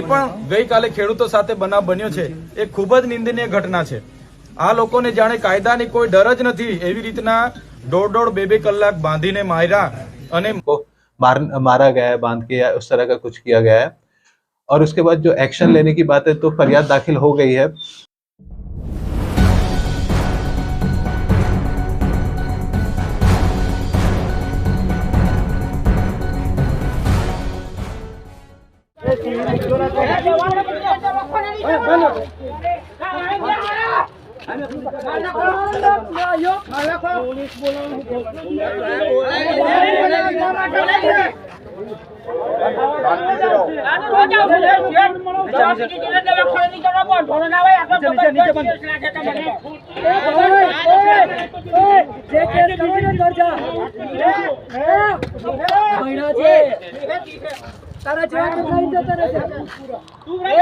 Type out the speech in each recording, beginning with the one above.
પણ ગઈકાલે ખેડૂતો સાથે બનાવ બન્યો છે એ ખૂબ જ નિંદનીય ઘટના છે। આ લોકોને જાણે કાયદાની કોઈ ડર જ નથી, એવી રીતના દોઢ બે કલાક બાંધીને માર્યા અને मारा गया है, बांध के या उस तरह का कुछ किया गया है। और उसके बाद जो एक्शन लेने की बात है तो फरियाद दाखिल हो गई है। તારા જેવા તો લઈ જતા રહેશે તું રે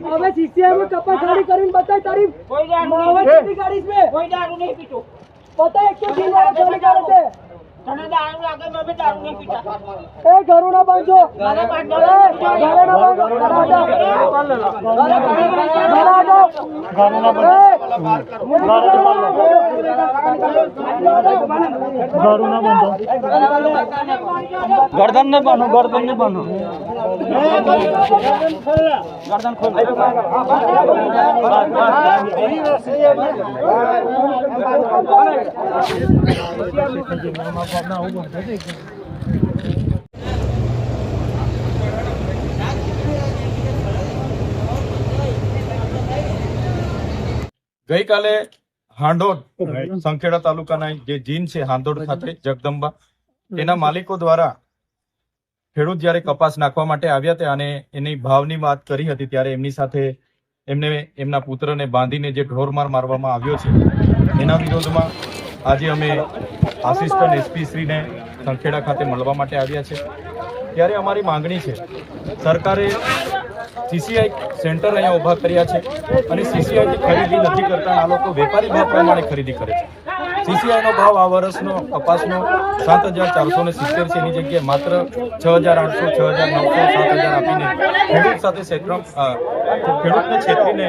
હવે સીસીઆઈ में कपा गाड़ी करीन बताई तारीफ गाड़ी में कोई दारू नहीं पीतो पता है क्यों दिन गाड़ी करते तने दारू लागे मैं भी दारू नहीं पीता ए घरों बांधो घरे बांधो गर्दन नहीं बांधो गर्दन खोल ગઈકાલે હાંડોદ સંખેડા તાલુકાના જે જીન છે હાંડોદ ખાતે જગદંબા એના માલિકો દ્વારા ખેડૂત જ્યારે કપાસ નાખવા માટે આવ્યા હતા અને એની ભાવની વાત કરી હતી ત્યારે એમની સાથે એમને એમના પુત્રને બાંધીને જે ઢોરમાર મારવામાં આવ્યો છે એના વિરોધમાં આજે અમે આસિસ્ટન્ટ એસપી શ્રીને સંખેડા ખાતે મળવા માટે આવ્યા છે। ત્યારે અમારી માંગણી છે, સરકારે સીસીઆઈ સેન્ટર અહીંયા ઊભા કર્યા છે અને સીસીઆઈની ખરીદી નથી કરતા, આ લોકો વેપારી ભાવ પ્રમાણે ખરીદી કરે છે। સીસીઆઈનો ભાવ આ વર્ષનો કપાસનો 7,470 છે, એની જગ્યાએ માત્ર 6,800, 6,900, 7,000 આપીને ખેડૂત સાથે ખેડૂતને છેતરીને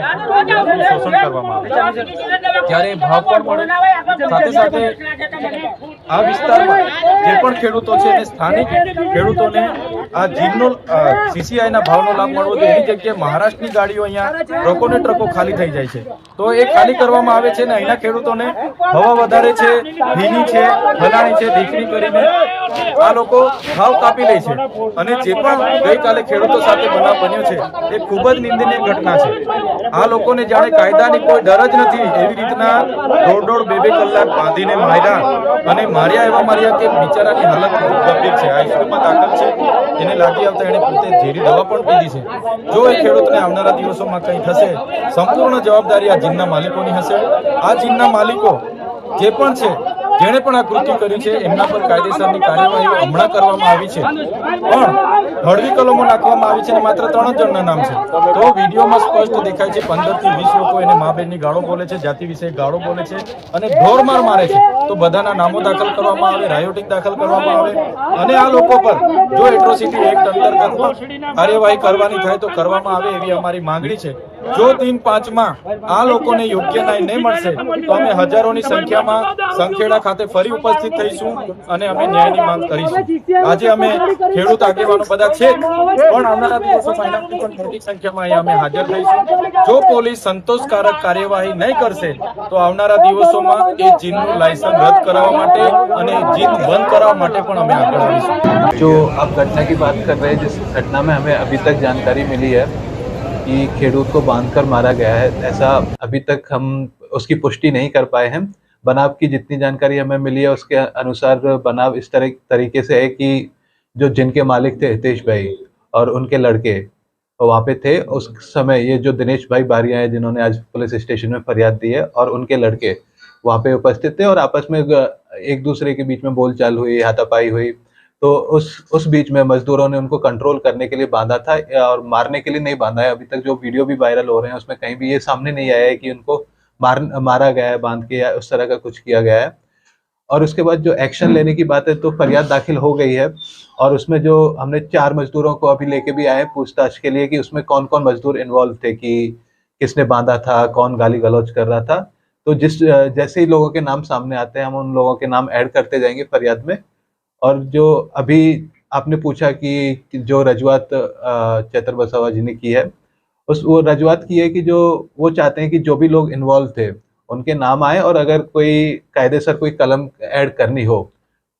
શોષણ કરવામાં આવે છે। ત્યારે ભાવ પણ મળે, સાથે સાથે આ વિસ્તારમાં જે પણ ખેડૂતો છે તે સ્થાનિક ખેડૂતોને આ જીનનો સીસીઆઈના ભાવનો લાભ મળવો જોઈએ। એની જગ્યાએ મહારાષ્ટ્રની ગાડીઓ અહીંયા ટ્રકોને ટ્રકો ખાલી થઈ જાય છે, તો એ ખાલી કરવામાં આવે છે ને અહીંના ખેડૂતોને હવા વધારે છે, ભીની છે, ફલાણી છે, દીકરી કરીને આ લોકો ભાવ કાપી લે છે। અને જે પણ ગઈકાલે ખેડૂતો સાથે બનાવ બન્યો છે એ ખૂબ જ નિંદનીય ઘટના છે। આ લોકોને જાણે કાયદાની કોઈ ડર જ નથી, એવી રીતના દોઢ બે કલાક બાંધીને માર્યા અને માર્યા એવા માર્યા કે બિચારાની હાલત ખૂબ ગંભીર છે, આઈસીયુમાં દાખલ છે। એને લાગી આવતા એને પોતે ઝેરી દવા પણ પીધી છે। જો એ ખેડૂતને આવનારા દિવસોમાં કંઈ થશે, સંપૂર્ણ જવાબદારી આ જીનના માલિકોની હશે। આ જીનના માલિકો જે પણ છે, જેણે પણ આ કૃત્ય કર્યું છે એમના પર કાયદેસરની કાર્યવાહી હમણાં કરવામાં આવી છે, પણ હળવી કલમો નાખવામાં આવી છે અને માત્ર 3 જણના નામ છે। તો વિડીયોમાં સ્પષ્ટ દેખાય છે 15 થી 20 લોકો એને મા બહેનની ગાળો બોલે છે, જાતિ વિશે ગાળો બોલે છે અને ઢોરમાર મારે છે। તો બધાના નામો દાખલ કરવામાં આવે, રાયોટિંગ દાખલ કરવામાં આવે અને આ લોકો પર જો એટ્રોસિટી એક્ટ અંતર્ગત કાર્યવાહી કરવાની થાય તો કરવામાં આવે, એવી અમારી માંગણી છે। જો દિન 5 માં આ લોકોને યોગ્ય ન્યાય નહીં મળશે તો અમે હજારોની સંખ્યામાં સંખેડા ખાતે ફરી ઉપસ્થિત થઈશું અને અમે ન્યાયની માંગ કરીશું. આજે અમે ખેડૂત આગેવાનો બધા છે પણ આવનારા દિવસોમાં એનાથી પણ મોટી સંખ્યામાં અહીંયા અમે હાજર થઈશું. જો પોલીસ સંતોષકારક કાર્યવાહી નહીં કરશે તો આવનારા દિવસોમાં એ જીનનું લાયસન્સ રદ કરાવવા માટે અને જીન બંધ કરાવવા માટે પણ અમે આગળ આવીશું. जो आप घटना की बात कर रहे हैं, जिस घटना में हमें अभी तक जानकारी मिली है कि खेडूत को बांधकर मारा गया है, ऐसा अभी तक हम उसकी पुष्टि नहीं कर पाए हैं। बनाव की जितनी जानकारी हमें मिली है उसके अनुसार बनाव इस तरीके से है कि जो जिनके मालिक थे हितेश भाई और उनके लड़के वहाँ पे थे उस समय, ये जो दिनेश भाई बारिया है जिन्होंने आज पुलिस स्टेशन में फरियाद दी है, और उनके लड़के वहाँ पे उपस्थित थे और आपस में एक दूसरे के बीच में बोलचाल हुई, हाथापाई हुई। तो उस बीच में मजदूरों ने उनको कंट्रोल करने के लिए बांधा था और मारने के लिए नहीं बांधा है। अभी तक जो वीडियो भी वायरल हो रहे हैं उसमें कहीं भी ये सामने नहीं आया है कि उनको मारा गया है बांध के या उस तरह का कुछ किया गया है। और उसके बाद जो एक्शन लेने की बात है तो फरियाद दाखिल हो गई है, और उसमें जो हमने 4 मजदूरों को अभी लेके भी आए पूछताछ के लिए कि उसमें कौन कौन मजदूर इन्वॉल्व थे, कि किसने बांधा था, कौन गाली गलौज कर रहा था। तो जैसे ही लोगों के नाम सामने आते हैं हम उन लोगों के नाम ऐड करते जाएंगे फरियाद में। और जो अभी आपने पूछा कि जो रजूआत चैतर बसावा जी ने की है, वो रजूआत की है कि जो वो चाहते हैं कि जो भी लोग इन्वॉल्व थे उनके नाम आए, और अगर कोई कायदेसर कोई कलम ऐड करनी हो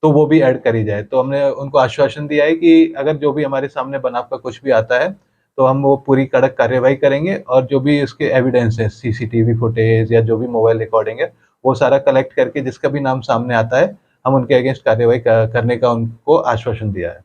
तो वो भी ऐड करी जाए। तो हमने उनको आश्वासन दिया है कि अगर जो भी हमारे सामने बनाव का कुछ भी आता है तो हम वो पूरी कड़क कार्यवाही करेंगे, और जो भी उसके एविडेंस है, सीसीटीवी फुटेज या जो भी मोबाइल रिकॉर्डिंग है, वो सारा कलेक्ट करके जिसका भी नाम सामने आता है हम उनके अगेंस्ट कार्यवाही करने का उनको आश्वासन दिया है।